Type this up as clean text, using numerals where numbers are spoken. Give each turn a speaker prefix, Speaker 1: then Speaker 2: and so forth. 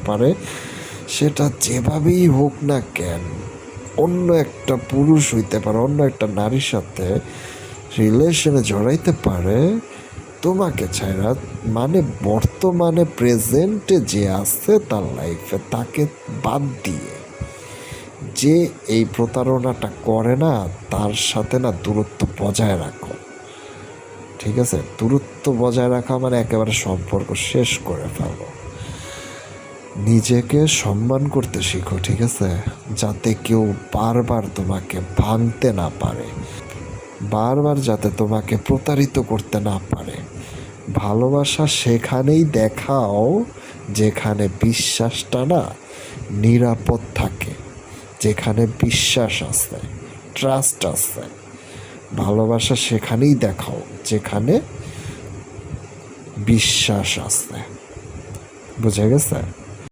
Speaker 1: পারে, সেটা যেভাবেই হোক না কেন অন্য একটা পুরুষ হইতে পারে, অন্য একটা নারীর সাথে রিলেশনে জড়াইতে পারে তোমাকে ছাড়া। মানে বর্তমানে প্রেজেন্টে যে আছে তার লাইফে, তাকে বাদ দিয়ে যে এই প্রতারণাটা করে না তার সাথে না দূরত্ব বজায় রাখো। ঠিক আছে, দূরত্ব বজায় রাখা মানে একেবারে সম্পর্ক শেষ করে ফেলো। নিজেকে সম্মান করতে শিখো, ঠিক আছে, যাতে কেউ বারবার তোমাকে ভাঙতে না পারে, বারবার যাতে তোমাকে প্রতারিত করতে না পারে। ভালোবাসা সেখানেই দেখাও যেখানে বিশ্বাসটা না নিরাপদ থাকে, যেখানে বিশ্বাস আছে, ট্রাস্ট আছে। ভালোবাসা সেখানেই দেখাও যেখানে বিশ্বাস আছে। বুঝে গেছে?